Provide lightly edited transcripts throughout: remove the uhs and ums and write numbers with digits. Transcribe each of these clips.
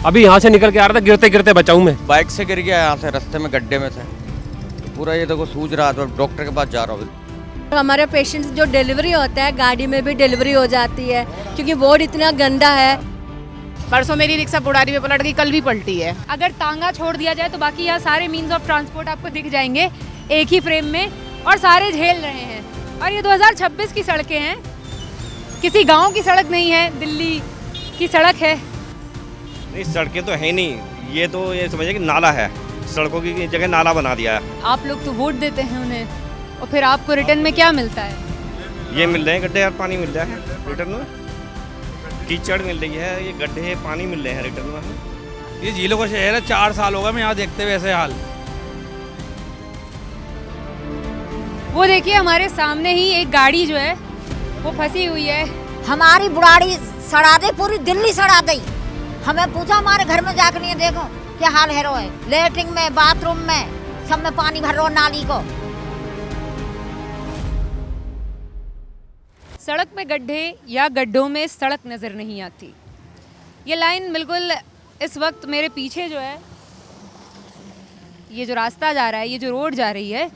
अभी यहाँ से निकल के आ रहा था, गिरते गिरते बचा हूँ मैं। बाइक से गिर गया, यहाँ से रास्ते में गड्ढे में थे पूरा। ये देखो सूज रहा था, डॉक्टर के पास जा रहा हूँ। हमारे पेशेंट्स जो डिलीवरी होता है गाड़ी में भी डिलीवरी हो जाती है क्योंकि वार्ड इतना गंदा है। परसों मेरी रिक्शा बुढ़ारी में पलट गई, कल भी पलटी है। अगर तांगा छोड़ दिया जाए तो बाकी यहाँ सारे मीन्स ऑफ ट्रांसपोर्ट आपको दिख जाएंगे एक ही फ्रेम में, और सारे झेल रहे हैं। और ये 2026 की सड़कें हैं, किसी गांव की सड़क नहीं है, दिल्ली की सड़क है। नहीं, सड़कें तो है नहीं, ये तो ये समझिए कि नाला है, सड़कों की जगह नाला बना दिया है। आप लोग तो वोट देते हैं उन्हें, और फिर आपको रिटर्न में क्या मिलता है? ये मिल रहे हैं गड्ढे और पानी मिल रहा है रिटर्न में, कीचड़ मिल रही है, ये गड्ढे पानी मिल रहे हैं रिटर्न में। ये झीलों का शहर है, 4 साल होगा मैं यहाँ देखते हुए ऐसे हाल। वो देखिए हमारे सामने ही एक गाड़ी जो है वो फंसी हुई है। हमारी बुढ़ाड़ी सड़ा दे, पूरी दिल्ली सड़ा दी। हमें पूछा हमारे घर में जाकर नहीं देखो क्या हाल है रो है, लेटरिन में बाथरूम में सब में पानी भर रो नाली को। सड़क में गड्ढे या गड्ढों में सड़क नज़र नहीं आती। ये लाइन बिल्कुल इस वक्त मेरे पीछे जो है, ये जो रास्ता जा रहा है, ये जो रोड जा रही है,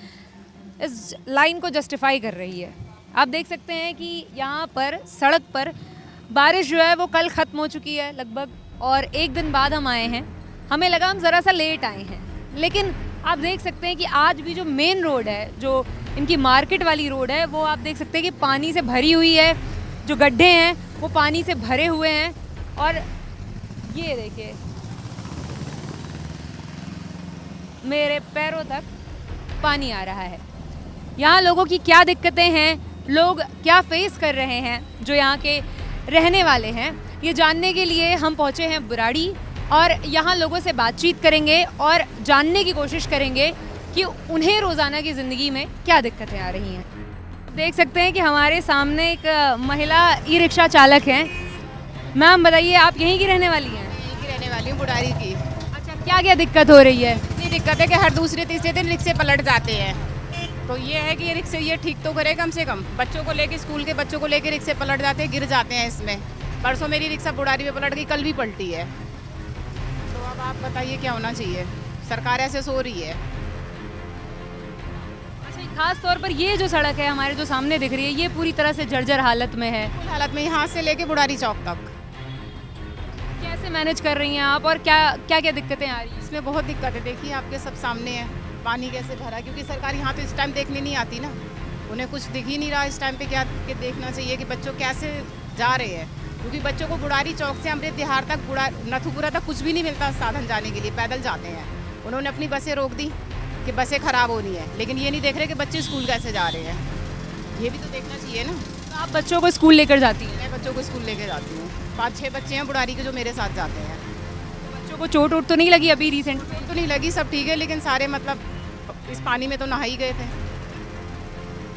इस लाइन को जस्टिफाई कर रही है। आप देख सकते हैं कि यहाँ पर सड़क पर बारिश जो है वो कल ख़त्म हो चुकी है लगभग, और एक दिन बाद हम आए हैं। हमें लगा हम ज़रा सा लेट आए हैं, लेकिन आप देख सकते हैं कि आज भी जो मेन रोड है, जो इनकी मार्केट वाली रोड है, वो आप देख सकते हैं कि पानी से भरी हुई है। जो गड्ढे हैं वो पानी से भरे हुए हैं, और ये देखिए मेरे पैरों तक पानी आ रहा है। यहाँ लोगों की क्या दिक्कतें हैं, लोग क्या फेस कर रहे हैं, जो यहाँ के रहने वाले हैं, ये जानने के लिए हम पहुँचे हैं बुराड़ी, और यहाँ लोगों से बातचीत करेंगे और जानने की कोशिश करेंगे कि उन्हें रोज़ाना की ज़िंदगी में क्या दिक्कतें आ रही हैं। देख सकते हैं कि हमारे सामने एक महिला ई रिक्शा चालक हैं। मैम बताइए, आप यहीं की रहने वाली हैं? यहीं की रहने वाली हूँ, बुढ़ारी की। अच्छा, क्या क्या दिक्कत हो रही है? इतनी दिक्कत है कि हर दूसरे तीसरे दिन रिक्शे पलट जाते हैं। तो ये है कि ये रिक्शे ये ठीक तो करे कम से कम। बच्चों को लेके, स्कूल के बच्चों को लेके रिक्शे पलट जाते हैं, गिर जाते हैं इसमें। परसों मेरी रिक्शा बुढ़ारी में पलट गई, कल भी पलटी है। तो अब आप बताइए क्या होना चाहिए? सरकार ऐसे सो रही है। अच्छा, खास तौर पर ये जो सड़क है हमारे जो सामने दिख रही है, ये पूरी तरह से जर्जर हालत में है। फुल हालत में, यहाँ से लेके बुढ़ारी चौक तक। कैसे मैनेज कर रही हैं आप, और क्या क्या क्या दिक्कतें आ रही हैं? इसमें बहुत दिक्कत है, देखिए आपके सब सामने है पानी कैसे भरा। क्योंकि सरकार यहाँ तो इस टाइम देखने नहीं आती ना, उन्हें कुछ दिख ही नहीं रहा इस टाइम पे। क्या कि देखना चाहिए कि बच्चों कैसे जा रहे हैं, क्योंकि बच्चों को बुढ़ारी चौक से अमृत विहार तक, नथुपुरा तक कुछ भी नहीं मिलता साधन जाने के लिए, पैदल जाते हैं। उन्होंने अपनी बसें रोक दी कि बसें ख़राब हो रही हैं, लेकिन ये नहीं देख रहे कि बच्चे स्कूल कैसे जा रहे हैं। ये भी तो देखना चाहिए ना। तो आप बच्चों को स्कूल लेकर जाती हैं? मैं बच्चों को स्कूल लेके जाती हूँ। 5-6 बच्चे हैं बुढ़ारी के जो मेरे साथ जाते हैं। बच्चों को चोट वोट तो नहीं लगी अभी रिसेंट? तो नहीं लगी, सब ठीक है, लेकिन सारे मतलब इस पानी में तो नहा ही गए थे।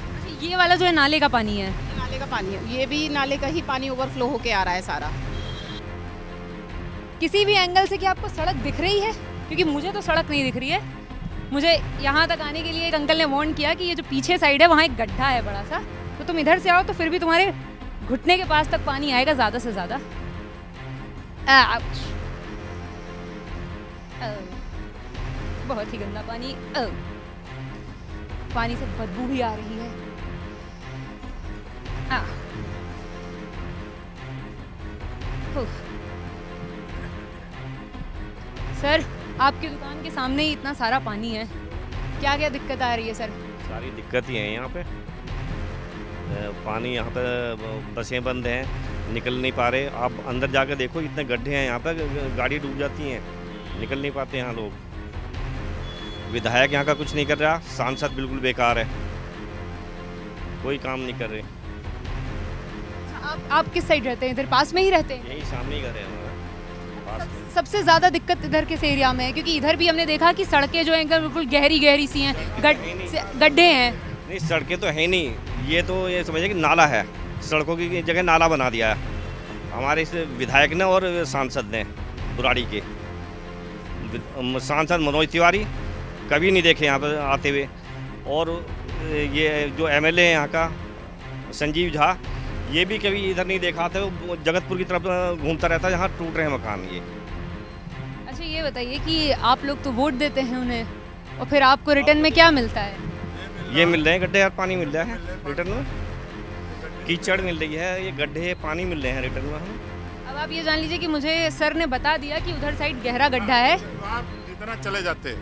अच्छा, ये वाला जो है नाले का पानी है? नाले का पानी है, ये भी नाले का ही पानी ओवरफ्लो होके आ रहा है सारा। किसी भी एंगल से क्या आपको सड़क दिख रही है? क्योंकि मुझे तो सड़क नहीं दिख रही है। मुझे यहाँ तक आने के लिए एक अंकल ने वार्न किया कि ये जो पीछे साइड है वहाँ एक गड्ढा है बड़ा सा, तो तुम इधर से आओ तो फिर भी तुम्हारे घुटने के पास तक पानी आएगा ज़्यादा से ज़्यादा। बहुत ही गंदा पानी। पानी से बदबू भी आ रही है। सर, आपकी दुकान के सामने ही इतना सारा पानी है, क्या क्या दिक्कत आ रही है सर? सारी दिक्कत ही है यहाँ पे। पानी यहाँ पे, बसें बंद हैं, निकल नहीं पा रहे। आप अंदर जाकर देखो, इतने गड्ढे हैं यहाँ पे, गाड़ी डूब जाती हैं, निकल नहीं पाते यहाँ लोग। विधायक यहाँ का कुछ नहीं कर रहा, सांसद बिल्कुल बेकार है, कोई काम नहीं कर रहे। आप किस साइड रहते हैं? इधर पास में ही रहते हैं? यही सामने ही घर है हमारा, पास में। सबसे ज़्यादा दिक्कत इधर किस एरिया में है? क्योंकि इधर भी हमने देखा कि सड़कें जो हैं एकदम बिल्कुल गहरी गहरी सी हैं, गड्ढे हैं। नहीं, सड़कें तो है नहीं, ये तो ये समझिए कि नाला है, सड़कों की जगह नाला बना दिया है हमारे इस विधायक ने और सांसद ने बुराड़ी के। सांसद मनोज तिवारी कभी नहीं देखे यहाँ पर आते हुए, और ये जो एमएलए है यहाँ का संजीव झा, ये भी कभी इधर नहीं देखा था। वो जगतपुर की तरफ घूमता रहता है, जहाँ टूट रहे हैं मकान। ये ये बताइए कि आप लोग तो वोट देते हैं उन्हें और फिर आपको रिटर्न में क्या मिलता है? ये मिल रहे हैं गड्ढे और पानी मिल रहा है रिटर्न में, कीचड़ मिल रही है, ये गड्ढे पानी मिल रहे हैं रिटर्न में हमें। अब आप ये जान लीजिए कि मुझे सर ने बता दिया कि उधर साइड गहरा गड्ढा है। आप इतना चले जाते,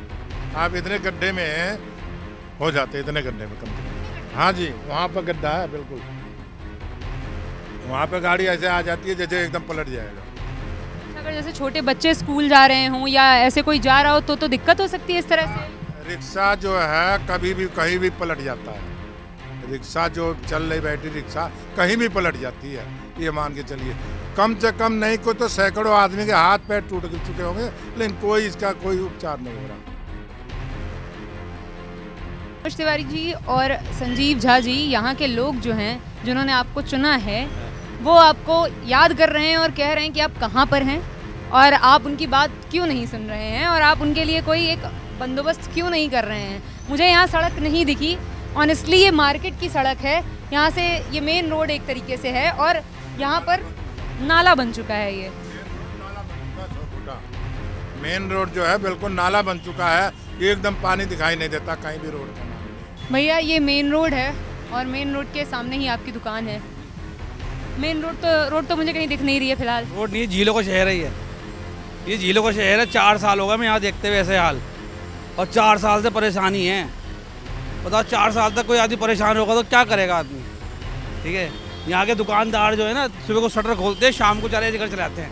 आप इतने गड्ढे में हो जाते, इतने गड्ढे में कम से कम। हाँ जी, वहाँ पर गड्ढा है बिल्कुल, वहाँ पे गाड़ी ऐसे आ जाती है जैसे एकदम पलट जाएगा। अगर जैसे छोटे बच्चे स्कूल जा रहे हों या ऐसे कोई जा रहा हो तो दिक्कत हो सकती है इस तरह से? रिक्शा जो है कभी भी कहीं भी पलट जाता है, रिक्शा जो चल रही बैठी रिक्शा कहीं भी पलट जाती है, ये मान के चलिए। कम से कम नहीं को तो सैकड़ों आदमी के हाथ पैर टूट चुके होंगे, लेकिन कोई इसका कोई उपचार नहीं हो रहा। मनोज तिवारी जी और संजीव झा जी यहाँ के लोग जो हैं जिन्होंने आपको चुना है वो आपको याद कर रहे हैं और कह रहे हैं कि आप कहाँ पर हैं और आप उनकी बात क्यों नहीं सुन रहे हैं और आप उनके लिए कोई एक बंदोबस्त क्यों नहीं कर रहे हैं। मुझे यहाँ सड़क नहीं दिखी, ऑनेस्टली ये मार्केट की सड़क है, यहाँ से ये मेन रोड एक तरीके से है और यहाँ पर नाला बन चुका है। ये मेन रोड जो है बिल्कुल नाला बन चुका है, एकदम पानी दिखाई नहीं देता कहीं भी रोड का नाम नहीं। भैया ये मेन रोड है और मेन रोड के सामने ही आपकी दुकान है। मेन रोड तो मुझे कहीं दिख नहीं रही है फिलहाल। रोड नहीं, झीलों का शहर है ये झीलों का शहर है। 4 साल हो गए मैं यहाँ देखते हुए ऐसे हाल, और 4 साल से परेशानी है। बताओ 4 साल तक कोई आदमी परेशान होगा तो क्या करेगा आदमी? ठीक है, यहाँ के दुकानदार जो है ना सुबह को शटर खोलते हैं, शाम को 4 बजे घर चलाते हैं,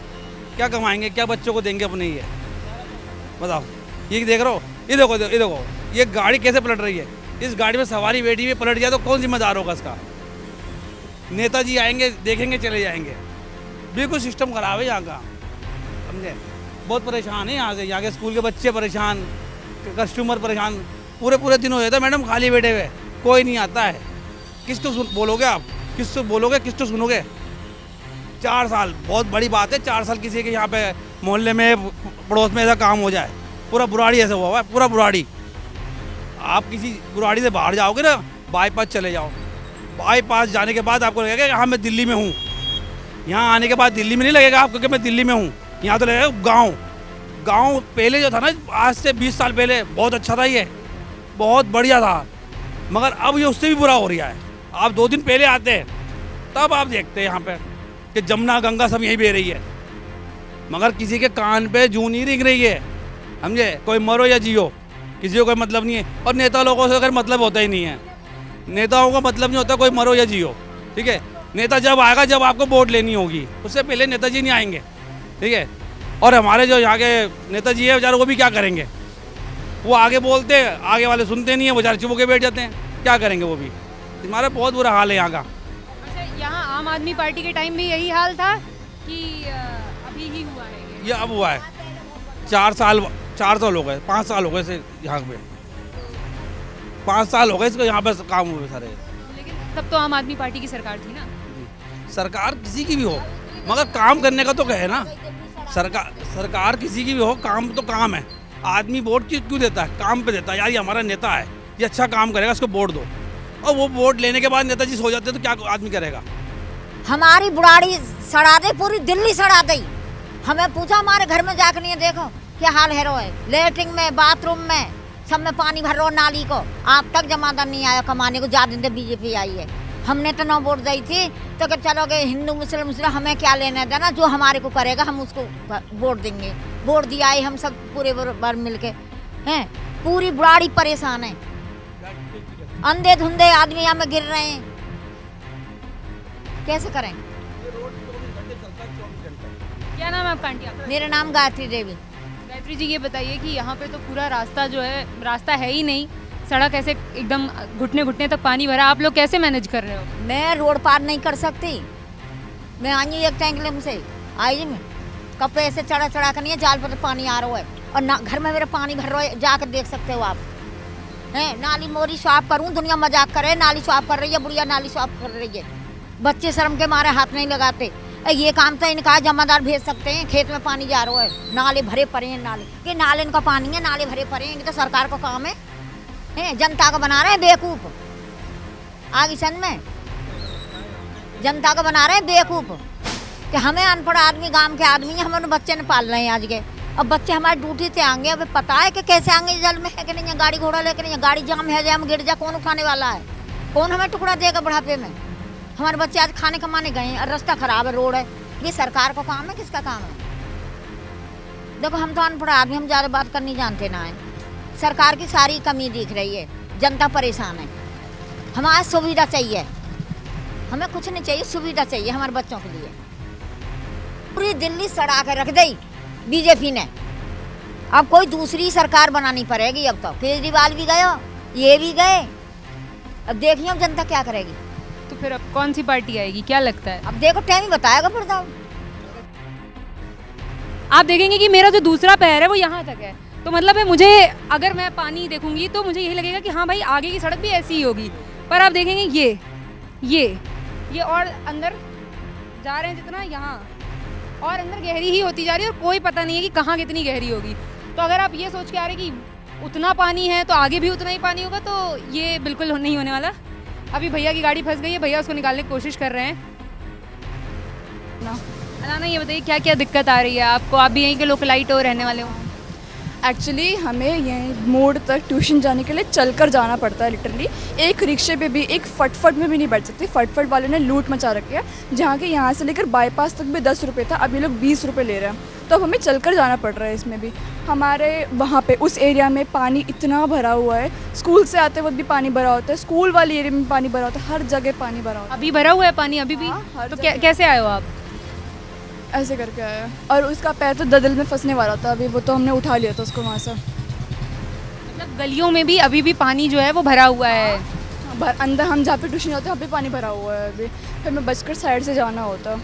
क्या कमाएंगे, क्या बच्चों को देंगे अपने? ये बताओ, ये देख रहे हो, ये देखो ये गाड़ी कैसे पलट रही है। इस गाड़ी में सवारी बैठी हुई पलट जाए तो कौन जिम्मेदार होगा इसका? नेताजी आएंगे, देखेंगे, चले जाएंगे। बिल्कुल सिस्टम खराब है यहाँ का, समझे? बहुत परेशान है यहाँ से, यहाँ के स्कूल के बच्चे परेशान, कस्टमर परेशान। पूरे दिन हो जाता है मैडम खाली बैठे हुए, कोई नहीं आता है। किसको बोलोगे आप, किसको बोलोगे, किसको सुनोगे? 4 साल बहुत बड़ी बात है। 4 साल किसी के यहाँ पे मोहल्ले में पड़ोस में ऐसा काम हो जाए। पूरा बुराड़ी ऐसा हुआ है, पूरा बुराड़ी। आप किसी बुराड़ी से बाहर जाओगे ना, बाईपास चले जाओ, बाईपास जाने के बाद आपको लगेगा कि हाँ मैं दिल्ली में हूँ। यहाँ आने के बाद दिल्ली में नहीं लगेगा आपको कि मैं दिल्ली में हूँ, यहाँ तो लगेगा गाँव पहले जो था ना, आज से 20 साल पहले बहुत अच्छा था, ये बहुत बढ़िया था, मगर अब ये उससे भी बुरा हो रहा है। आप 2 दिन पहले आते हैं तब आप देखते हैं यहाँ पे कि जमुना गंगा सब यहीं बह रही है, मगर किसी के कान पे जूं नहीं रिंग रही है, समझे? कोई मरो या जियो, किसी को कोई मतलब नहीं है। और नेता लोगों से अगर मतलब होता ही नहीं है, नेताओं का मतलब नहीं होता कोई मरो या जियो, ठीक है? नेता जब आएगा जब आपको वोट लेनी होगी, उससे पहले नेताजी नहीं आएंगे, ठीक है? और हमारे जो यहाँ के नेताजी है बेचारे, वो भी क्या करेंगे? वो आगे बोलते हैं, आगे वाले सुनते नहीं है, बेचारे चुप होकर बैठ जाते हैं, क्या करेंगे वो भी? हमारा बहुत बुरा हाल है यहाँ का। अच्छा, यहाँ आम आदमी पार्टी के टाइम भी यही हाल था कि अभी ही हुआ है? ये अब हुआ है। 4 साल हो गए, 5 साल हो गए इसे यहाँ पे, 5 साल हो गए इसको यहाँ पे काम हुए सारे। लेकिन तब तो आम आदमी पार्टी की सरकार थी ना। सरकार किसी की भी हो, मगर काम करने का तो कहे ना। सरकार किसी की भी हो, काम तो काम है। आदमी वोट क्यों देता है? काम पे देता है। यार ये हमारा नेता है, ये अच्छा काम करेगा, इसको वोट दो। और वो वोट लेने के बाद नेताजी सो जाते तो क्या आदमी करेगा? हमारी बुढ़ाड़ी सड़ा दे, पूरी दिल्ली सड़ा दी। हमें पूछा, हमारे घर में जाकर नहीं देखो क्या हाल है रो है, लेटरिन में, बाथरूम में, सब में पानी भर रो नाली को। आप तक जमादार नहीं आया कमाने को, ज्यादा दिन बीजेपी आई है। हमने तो ना वोट दी थी तो कि चलोगे हिंदू मुस्लिम हमें क्या लेना देना, जो हमारे को करेगा हम उसको वोट देंगे। वोट दिया है हम सब पूरे बार मिलके हैं। पूरी बुढ़ाड़ी परेशान है, अंधे धुंधे आदमी यहाँ में गिर रहे हैं, कैसे करें? क्या नाम है आपका आंटी? आपका? मेरा नाम गायत्री देवी। गायत्री जी, ये बताइए कि यहाँ पे तो पूरा रास्ता जो है, रास्ता है ही नहीं, सड़क ऐसे एकदम घुटने तक पानी भरा, आप लोग कैसे मैनेज कर रहे हो? मैं रोड पार नहीं कर सकती, मैं आई एक टैंक से आई में कपड़े ऐसे चढ़ा कर नहीं है, जाल पर तो पानी आ रहा है और ना घर में मेरा पानी भर रहा है, जाकर देख सकते हो आप। हैं नाली मोरी साफ करूं, दुनिया मजाक करे, नाली साफ कर रही है, बुढ़िया नाली साफ कर रही है, बच्चे शर्म के मारे हाथ नहीं लगाते। ये काम तो इनका जमादार भेज सकते हैं, खेत में पानी जा रहा है, नाले भरे पड़े हैं, ये नाले इनका पानी है, नाले भरे पड़े हैं, तो सरकार का काम है, जनता को बना रहे हैं बेवकूफ। आगे सन में जनता को बना रहे हैं बेवकूफ कि हमें अनपढ़ आदमी, गांव के आदमी, हम उन बच्चे ने पाल रहे हैं आज के, अब बच्चे हमारे ड्यूटी से आएंगे, अब पता है कि कैसे आएंगे, जल में है कि नहीं है, गाड़ी घोड़ा लेकर नहीं है, गाड़ी जाम है, जाम गिर जा, कौन उठाने वाला है, कौन हमें टुकड़ा देगा बुढ़ापे में। हमारे बच्चे आज खाने कमाने गए हैं और रास्ता खराब है, रोड है, ये सरकार का काम है, किसका काम है? देखो हम तो अनपढ़ आदमी, हम ज़्यादा बात करनी जानते ना है। सरकार की सारी कमी दिख रही है, जनता परेशान है। हमें सुविधा चाहिए, हमें कुछ नहीं चाहिए, सुविधा चाहिए हमारे बच्चों के लिए। पूरी दिल्ली सड़ा के रख दी बीजेपी ने, अब कोई दूसरी सरकार बनानी पड़ेगी। अब तो केजरीवाल भी गए, ये भी गए, अब देखिए अब जनता क्या करेगी। तो फिर अब कौन सी पार्टी आएगी, क्या लगता है? अब देखो टाइम ही बताएगा फिर तो। आप देखेंगे कि मेरा जो दूसरा पैर है वो यहाँ तक है, तो मतलब है मुझे, अगर मैं पानी देखूंगी तो मुझे यही लगेगा कि हाँ भाई आगे की सड़क भी ऐसी ही होगी। पर आप देखेंगे ये और अंदर जा रहे हैं जितना, यहाँ और अंदर गहरी ही होती जा रही है और कोई पता नहीं है कि कहाँ कितनी गहरी होगी। तो अगर आप ये सोच के आ रहे हैं कि उतना पानी है तो आगे भी उतना ही पानी होगा, तो ये बिल्कुल नहीं होने वाला। अभी भैया की गाड़ी फंस गई है, भैया उसको निकालने की कोशिश कर रहे हैं ना। अलाना ये बताइए क्या क्या दिक्कत आ रही है आपको, आप भी यहीं के लोकलाइट हो, रहने वाले हो? एक्चुअली हमें यहीं मोड़ तक ट्यूशन जाने के लिए चलकर जाना पड़ता है लिटरली। एक रिक्शे पे भी, एक फटफट में भी नहीं बैठ सकते। फटफट वालों ने लूट मचा रखी है, जहाँ के यहाँ से लेकर बाईपास तक भी 10 रुपये था, अब ये लोग 20 रुपये ले रहे हैं। तो अब हमें चलकर जाना पड़ रहा है। इसमें भी हमारे वहाँ पे उस एरिया में पानी इतना भरा हुआ है, स्कूल से आते वक्त भी पानी भरा होता है, स्कूल वाले एरिया में पानी भरा होता है, हर जगह पानी भरा होता है। अभी भरा हुआ है पानी अभी भी? हर तो जगह। कैसे आए हो आप? ऐसे करके आया, और उसका पैर तो दलदल में फंसने वाला था, अभी वो तो हमने उठा लिया था उसको वहाँ से। मतलब गलियों में भी अभी भी पानी जो है वो भरा हुआ है? अंदर हम जहाँ पे ट्यूशन जाते हैं वहाँ पे पानी भरा हुआ है अभी, फिर मैं बचकर साइड से जाना होता।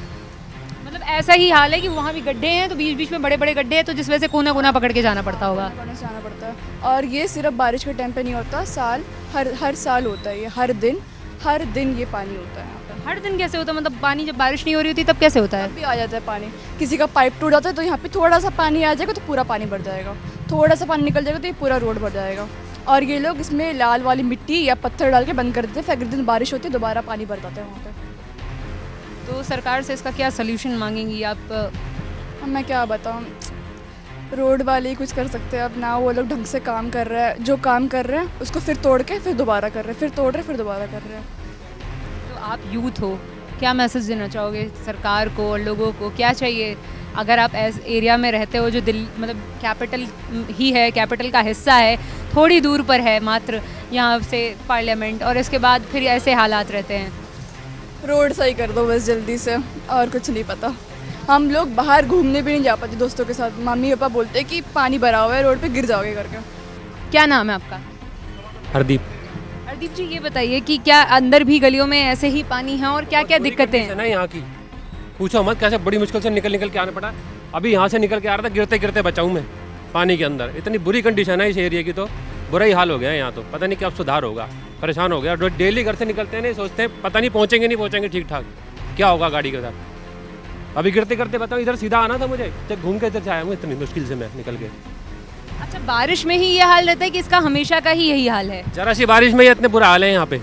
मतलब ऐसा ही हाल है कि वहाँ भी गड्ढे हैं, तो बीच बीच में बड़े बड़े गड्ढे हैं, तो जिस वजह से कोना कोना पकड़ के जाना पड़ता होगा। कोने से जाना पड़ता है। और ये सिर्फ बारिश के टाइम पे नहीं होता, हर साल होता है ये, हर दिन ये पानी होता है यहाँ पे। हर दिन कैसे होता है? मतलब पानी जब बारिश नहीं हो रही होती तब कैसे होता है? तब भी आ जाता है पानी, किसी का पाइप टूट जाता है तो यहाँ पे थोड़ा सा पानी आ जाएगा तो पूरा पानी भर जाएगा, थोड़ा सा पानी निकल जाएगा तो ये पूरा रोड भर जाएगा। और ये लोग इसमें लाल वाली मिट्टी या पत्थर डाल के बंद कर देते हैं, फिर अगले दिन बारिश होती है दोबारा पानी भर जाता है वहाँ पे। तो सरकार से इसका क्या सोल्यूशन मांगेंगी आप? अब मैं क्या बताऊँ, रोड वाले ही कुछ कर सकते हैं। अब ना वो लोग ढंग से काम कर रहे हैं, जो काम कर रहे हैं उसको फिर तोड़ के फिर दोबारा कर रहे हैं, फिर तोड़ रहे फिर दोबारा कर रहे हैं। तो आप यूथ हो, क्या मैसेज देना चाहोगे सरकार को और लोगों को? क्या चाहिए अगर आप ऐसे एरिया में रहते हो जो दिल्ली मतलब कैपिटल ही है, कैपिटल का हिस्सा है, थोड़ी दूर पर है मात्र यहाँ से पार्लियामेंट, और इसके बाद फिर ऐसे हालात रहते हैं? रोड सही कर दो बस जल्दी से, और कुछ नहीं पता। हम लोग बाहर घूमने भी नहीं जा पाते दोस्तों के साथ, मम्मी पापा बोलते हैं कि पानी भरा हुआ है रोड पे, गिर जाओगे करके। क्या नाम है आपका? हरदीप। हरदीप जी, ये बताइए कि क्या अंदर भी गलियों में ऐसे ही पानी है और क्या क्या दिक्कतें हैं? ना यहाँ की पूछो मत, कैसे बड़ी मुश्किल से निकल के आना पड़ा। अभी यहाँ से निकल के आ रहा था, गिरते गिरते बचा हूँ मैं पानी के अंदर। इतनी बुरी कंडीशन है इस एरिया की, तो बुरा ही हाल हो गया है यहाँ। तो पता नहीं कब सुधार होगा, परेशान हो गया। डेली घर से निकलते हैं, नहीं सोचते हैं पता नहीं पहुँचेंगे ठीक ठाक, क्या होगा गाड़ी के साथ। अभी गिरते गिरते बताओ, इधर सीधा आना था मुझे, जब घूम के इधर से आया हूँ, इतनी मुश्किल से मैं निकल के। अच्छा, बारिश में ही ये हाल रहता है कि इसका हमेशा का ही यही हाल है? जरा सी बारिश में ये इतने बुरा हाल है यहाँ पे,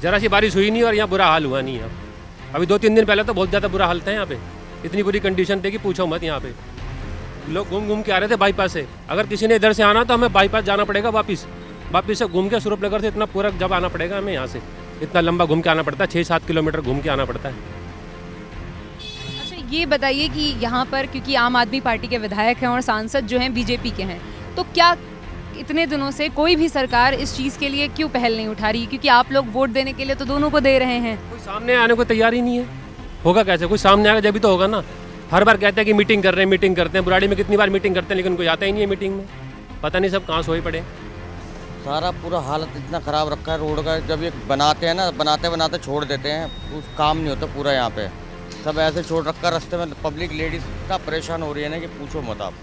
जरा सी बारिश हुई नहीं और यहाँ बुरा हाल हुआ नहीं है। अभी 2-3 दिन पहले तो बहुत ज़्यादा बुरा हाल था यहाँ पे, इतनी बुरी कंडीशन थी कि पूछो मत। यहाँ पे लोग घूम के आ रहे थे बाईपास से, अगर किसी ने इधर से आना तो हमें बाईपास जाना पड़ेगा, वापस से घूम के सूरजनगर से इतना पूरा जब आना पड़ेगा हमें, यहाँ से इतना लंबा घूम के आना पड़ता है, 6-7 किलोमीटर घूम के आना पड़ता है। अच्छा, ये बताइए कि यहाँ पर क्योंकि आम आदमी पार्टी के विधायक हैं और सांसद जो हैं बीजेपी के हैं, तो क्या इतने दिनों से कोई भी सरकार इस चीज़ के लिए क्यों पहल नहीं उठा रही? क्योंकि आप लोग वोट देने के लिए तो दोनों को दे रहे हैं। कोई सामने आने को तैयार ही नहीं है, होगा कैसे? कोई सामने आएगा जब भी तो होगा ना। हर बार कहते हैं कि मीटिंग कर रहे हैं, बुराड़ी में कितनी बार मीटिंग करते हैं, लेकिन कोई आता ही नहीं है मीटिंग में। पता नहीं सब कहाँ सोए पड़े। सारा पूरा हालत इतना ख़राब रखा है रोड का, जब ये बनाते हैं ना, बनाते छोड़ देते हैं, कुछ काम नहीं होता पूरा। यहाँ पे सब ऐसे छोड़ रखा रास्ते में, पब्लिक लेडीज़ इतना परेशान हो रही है ना कि पूछो मत आप।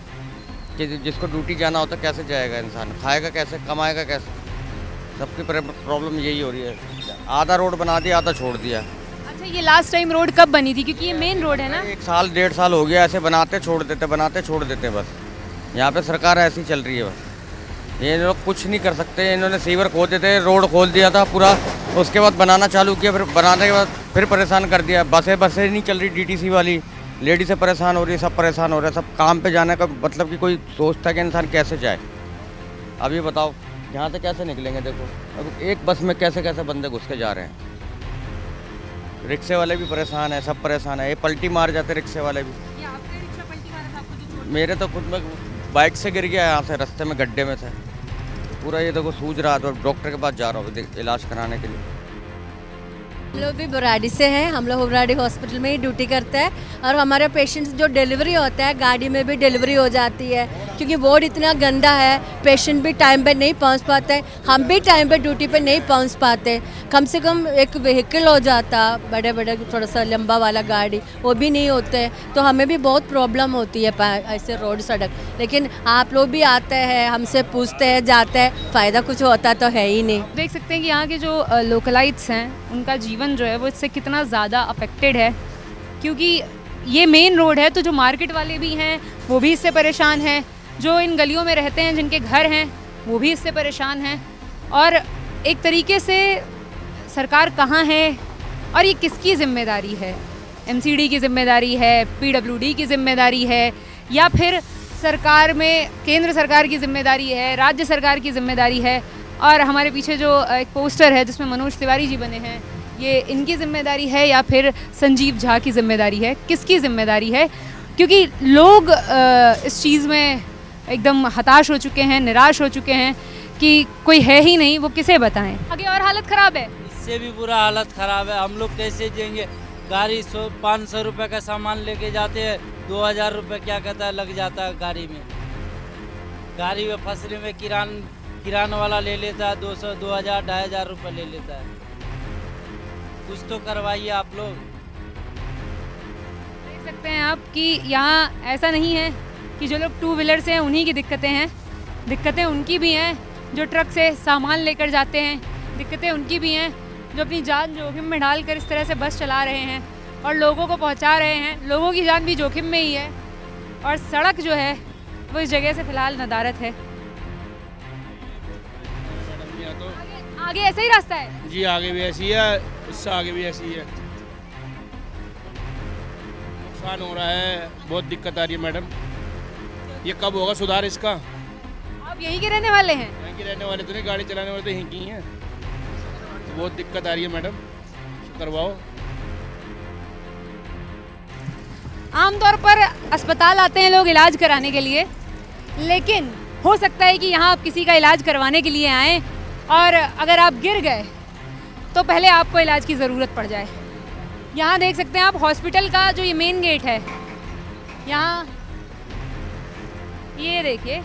कि जिसको ड्यूटी जाना होता कैसे जाएगा इंसान, खाएगा कैसे, कमाएगा कैसे? सबकी प्रॉब्लम यही हो रही है। आधा रोड बना दिया, आधा छोड़ दिया। अच्छा, ये लास्ट टाइम रोड कब बनी थी? क्योंकि ये मेन रोड है ना। 1 साल 1.5 साल हो गया ऐसे बनाते छोड़ देते बस। यहाँ पे सरकार ऐसी चल रही है बस। ये लोग कुछ नहीं कर सकते। इन्होंने सीवर खोद देते, रोड खोल दिया था पूरा, उसके बाद बनाना चालू किया, फिर बनाने के बाद फिर परेशान कर दिया। बसें नहीं चल रही DTC वाली, लेडी से परेशान हो रही है, सब परेशान हो रहे हैं, सब काम पे जाने का मतलब कि कोई सोचता है कि इंसान कैसे जाए। अब ये बताओ यहाँ से कैसे निकलेंगे? देखो अब एक बस में कैसे कैसे बंदे घुस के जा रहे हैं। रिक्शे वाले भी परेशान है, सब परेशान है, ये पलटी मार जाते रिक्शे वाले भी। ये आपका रिक्शा पलटी मारा था, आपको जो चोट मेरे तो खुद में बाइक से गिर गया यहाँ से, रास्ते में गड्ढे में से पूरा ये देखो सूज रहा था। डॉक्टर के पास जा रहा हूँ इलाज कराने के लिए। हम लोग भी बुराड़ी से हैं, हम लोग बुराड़ी हॉस्पिटल में ही ड्यूटी करते हैं और हमारे पेशेंट्स जो डिलीवरी होता है गाड़ी में भी डिलीवरी हो जाती है, क्योंकि वार्ड इतना गंदा है, पेशेंट भी टाइम पे नहीं पहुंच पाते, हम भी टाइम पे ड्यूटी पे नहीं पहुंच पाते। कम से कम एक व्हीकल हो जाता, बड़े बड़े थोड़ा सा लंबा वाला गाड़ी, वो भी नहीं होते, तो हमें भी बहुत प्रॉब्लम होती है ऐसे रोड सड़क। लेकिन आप लोग भी आते हैं, हमसे पूछते हैं, जाते हैं, फ़ायदा कुछ होता तो है ही नहीं। देख सकते हैं कि यहाँ के जो लोकलाइट्स हैं उनका जीवन जो है वो इससे कितना ज़्यादा अफेक्टेड है, क्योंकि ये मेन रोड है, तो जो मार्केट वाले भी हैं वो भी इससे परेशान हैं, जो इन गलियों में रहते हैं जिनके घर हैं वो भी इससे परेशान हैं। और एक तरीके से सरकार कहाँ है और ये किसकी ज़िम्मेदारी है? एमसीडी की ज़िम्मेदारी है, पीडब्ल्यूडी की ज़िम्मेदारी है, या फिर सरकार में केंद्र सरकार की ज़िम्मेदारी है, राज्य सरकार की ज़िम्मेदारी है? और हमारे पीछे जो एक पोस्टर है जिसमें मनोज तिवारी जी बने हैं, ये इनकी ज़िम्मेदारी है या फिर संजीव झा की ज़िम्मेदारी है? किसकी ज़िम्मेदारी है? क्योंकि लोग इस चीज़ में एकदम हताश हो चुके हैं, निराश हो चुके हैं कि कोई है ही नहीं, वो किसे बताएं। आगे और हालत ख़राब है, इससे भी बुरा हालत ख़राब है। हम लोग कैसे देंगे? गाड़ी 500 रुपये का सामान लेके जाते हैं, 2000 रुपये क्या कहता है लग जाता है गाड़ी में। गाड़ी में फंसने में किराना वाला ले लेता है 200, 2000, 2500 रुपये ले लेता है। कुछ तो करवाइए आप लोग। देख सकते हैं आप कि यहाँ ऐसा नहीं है कि जो लोग टू व्हीलर से हैं उन्हीं की दिक्कतें हैं, दिक्कतें उनकी भी हैं जो ट्रक से सामान लेकर जाते हैं, दिक्कतें उनकी भी हैं जो अपनी जान जोखिम में डालकर इस तरह से बस चला रहे हैं और लोगों को पहुंचा रहे हैं। लोगों की जान भी जोखिम में ही है और सड़क जो है वो इस जगह से फ़िलहाल नदारत है। आगे ऐसा ही रास्ता है जी, आगे भी ऐसी है, उससे आगे भी ऐसी है। नुकसान हो रहा है, बहुत दिक्कत आ रही है मैडम। ये कब होगा सुधार इसका? आप यहीं के रहने वाले हैं? यहीं के रहने वाले तो नहीं, गाड़ी चलाने वाले तो यहीं की हैं। तो बहुत दिक्कत आ रही है मैडम, करवाओ। आमतौर पर अस्पताल आते हैं लोग इलाज कराने के लिए, लेकिन हो सकता है कि यहाँ आप किसी का इलाज करवाने के लिए आएँ और अगर आप गिर गए तो पहले आपको इलाज की ज़रूरत पड़ जाए। यहाँ देख सकते हैं आप हॉस्पिटल का जो ये मेन गेट है, यहाँ ये देखिए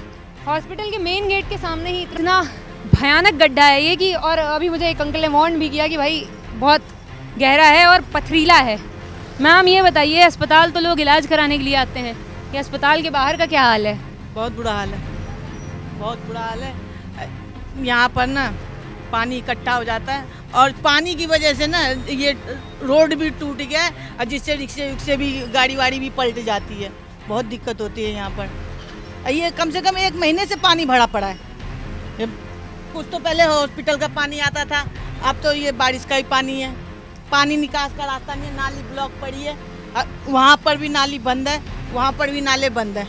हॉस्पिटल के मेन गेट के सामने ही इतना भयानक गड्ढा है ये कि, और अभी मुझे एक अंकल ने वार्न भी किया कि भाई बहुत गहरा है और पथरीला है। मैम ये बताइए, अस्पताल तो लोग इलाज कराने के लिए आते हैं, ये अस्पताल के बाहर का क्या हाल है? बहुत बुरा हाल है, बहुत बुरा हाल है। यहाँ पर ना पानी इकट्ठा हो जाता है और पानी की वजह से ना ये रोड भी टूट गया है और जिससे रिक्शे भी गाड़ी वाड़ी भी पलट जाती है। बहुत दिक्कत होती है यहाँ पर। ये कम से कम 1 महीने से पानी भरा पड़ा है। कुछ तो पहले हॉस्पिटल का पानी आता था, अब तो ये बारिश का ही पानी है। पानी निकास का रास्ता नहीं है, नाली ब्लॉक पड़ी है, वहाँ पर भी नाली बंद है, वहाँ पर भी नाले बंद है,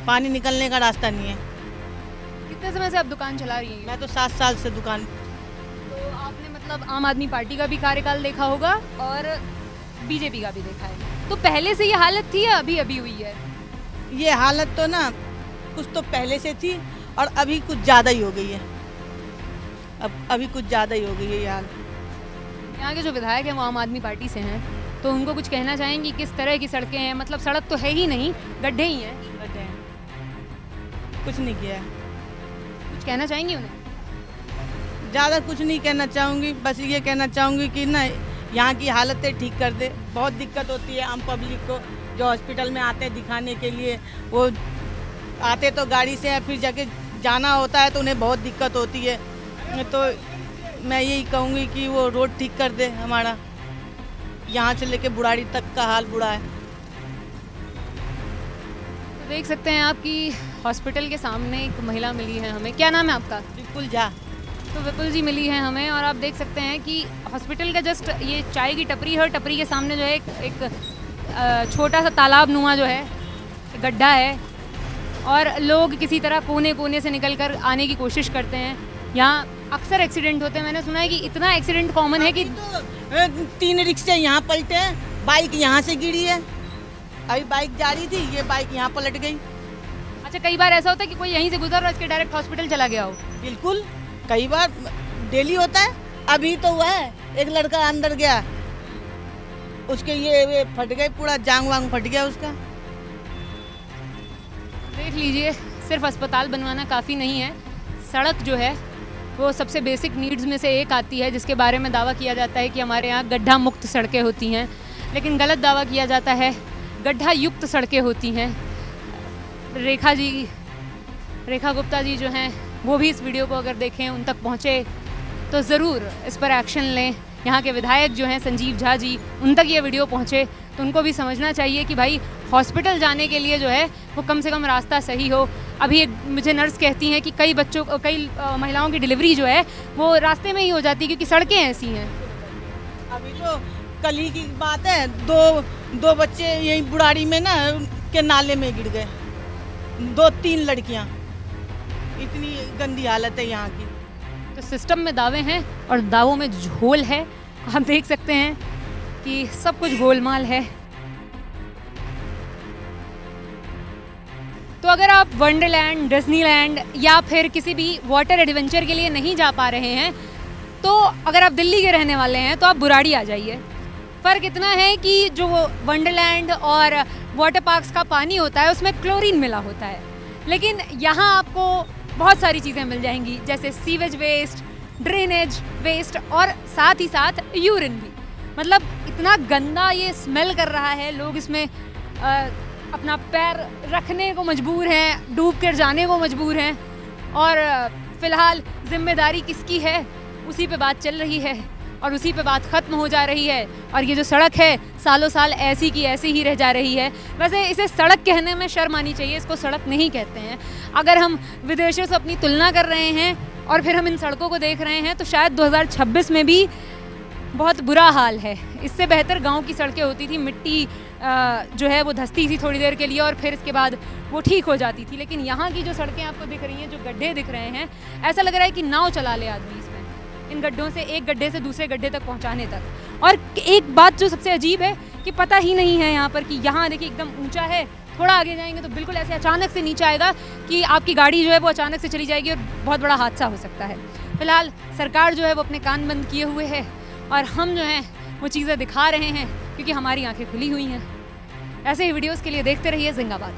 पानी निकलने का रास्ता नहीं है। कितने समय से आप दुकान चला रही हैं? मैं तो 7 साल से दुकान। तो आपने मतलब आम आदमी पार्टी का भी कार्यकाल देखा होगा और बीजेपी का भी देखा है, तो पहले से ये हालत थी या अभी अभी हुई है? ये हालत तो ना कुछ तो पहले से थी और अभी कुछ ज़्यादा ही हो गई है। अभी कुछ ज़्यादा ही हो गई है ये हाल। यहाँ के जो विधायक हैं वो आम आदमी पार्टी से हैं, तो उनको कुछ कहना चाहेंगी किस तरह की सड़कें हैं? मतलब सड़क तो है ही नहीं, गड्ढे ही हैं। गड्ढे हैं, कुछ नहीं किया है। कुछ कहना चाहेंगी उन्हें? ज़्यादा कुछ नहीं कहना चाहूँगी, बस ये कहना चाहूँगी कि ना यहाँ की हालतें ठीक कर दे। बहुत दिक्कत होती है आम पब्लिक को, जो हॉस्पिटल में आते हैं दिखाने के लिए, वो आते तो गाड़ी से, फिर जाके जाना होता है तो उन्हें बहुत दिक्कत होती है। तो मैं यही कहूँगी कि वो रोड ठीक कर दे हमारा, यहाँ से लेके बुढ़ाड़ी तक का हाल बुरा है। तो देख सकते हैं आपकी हॉस्पिटल के सामने एक महिला मिली है हमें। क्या नाम है आपका? विपुल झा। तो विपुल जी मिली है हमें और आप देख सकते हैं कि हॉस्पिटल का जस्ट ये चाय की टपरी है और टपरी के सामने जो है एक छोटा सा तालाब नुमा जो है, गड्ढा है, और लोग किसी तरह कोने कोने से निकल कर आने की कोशिश करते हैं। यहाँ अक्सर एक्सीडेंट होते हैं। मैंने सुना है कि इतना एक्सीडेंट कॉमन है कि 3 रिक्शे यहाँ पलटे हैं, बाइक यहाँ से गिरी है। अभी बाइक जा रही थी, ये बाइक यहाँ पलट गई। अच्छा, कई बार ऐसा होता है कि कोई यहीं से गुजर और इसके डायरेक्ट हॉस्पिटल चला गया हो? बिल्कुल, कई बार डेली होता है। अभी तो हुआ है, एक लड़का अंदर गया, उसके ये फट गए, पूरा जांग वांग फट गया उसका। देख लीजिए, सिर्फ अस्पताल बनवाना काफ़ी नहीं है। सड़क जो है वो सबसे बेसिक नीड्स में से एक आती है, जिसके बारे में दावा किया जाता है कि हमारे यहाँ गड्ढा मुक्त सड़कें होती हैं, लेकिन गलत दावा किया जाता है, गड्ढा युक्त सड़कें होती हैं। रेखा गुप्ता जी जो हैं वो भी इस वीडियो को अगर देखें, उन तक पहुँचे तो ज़रूर इस पर एक्शन लें। यहाँ के विधायक जो हैं संजीव झा जी, उन तक ये वीडियो पहुँचे तो उनको भी समझना चाहिए कि भाई हॉस्पिटल जाने के लिए जो है वो कम से कम रास्ता सही हो। अभी एक मुझे नर्स कहती हैं कि कई महिलाओं की डिलीवरी जो है वो रास्ते में ही हो जाती है क्योंकि सड़कें ऐसी हैं। अभी तो कल ही की बात है, दो बच्चे यहीं बुढ़ाड़ी में ना के नाले में गिर गए, 2-3 लड़कियां। इतनी गंदी हालत है यहाँ की। तो सिस्टम में दावे हैं और दावों में झोल है। आप देख सकते हैं कि सब कुछ गोलमाल है। तो अगर आप वंडरलैंड, डिज्नीलैंड या फिर किसी भी वाटर एडवेंचर के लिए नहीं जा पा रहे हैं, तो अगर आप दिल्ली के रहने वाले हैं तो आप बुराड़ी आ जाइए। फ़र्क इतना है कि जो वंडरलैंड और वाटर पार्क्स का पानी होता है उसमें क्लोरीन मिला होता है, लेकिन यहाँ आपको बहुत सारी चीज़ें मिल जाएंगी, जैसे सीवेज वेस्ट, ड्रेनेज वेस्ट और साथ ही साथ यूरिन भी। मतलब इतना गंदा ये स्मेल कर रहा है, लोग इसमें अपना पैर रखने को मजबूर हैं, डूब कर जाने को मजबूर हैं। और फ़िलहाल जिम्मेदारी किसकी है उसी पे बात चल रही है और उसी पे बात ख़त्म हो जा रही है। और ये जो सड़क है सालों साल ऐसी की ऐसी ही रह जा रही है। वैसे इसे सड़क कहने में शर्म आनी चाहिए, इसको सड़क नहीं कहते हैं। अगर हम विदेशों से अपनी तुलना कर रहे हैं और फिर हम इन सड़कों को देख रहे हैं तो शायद 2026 में भी बहुत बुरा हाल है। इससे बेहतर गांव की सड़कें होती थी, मिट्टी जो है वो धंसती थी थोड़ी देर के लिए और फिर इसके बाद वो ठीक हो जाती थी। लेकिन यहाँ की जो सड़कें आपको दिख रही हैं, जो गड्ढे दिख रहे हैं, ऐसा लग रहा है कि नाव चला ले आदमी इसमें, इन गड्ढों से एक गड्ढे से दूसरे गड्ढे तक पहुँचाने तक। और एक बात जो सबसे अजीब है कि पता ही नहीं है यहाँ पर कि यहाँ देखिए एकदम ऊँचा है, थोड़ा आगे जाएंगे तो बिल्कुल ऐसे अचानक से नीचे आएगा कि आपकी गाड़ी जो है वो अचानक से चली जाएगी और बहुत बड़ा हादसा हो सकता है। फिलहाल सरकार जो है वो अपने कान बंद किए हुए है और हम जो हैं वो चीज़ें दिखा रहे हैं क्योंकि हमारी आंखें खुली हुई हैं। ऐसे ही वीडियोस के लिए देखते रहिए जिंदाबाद।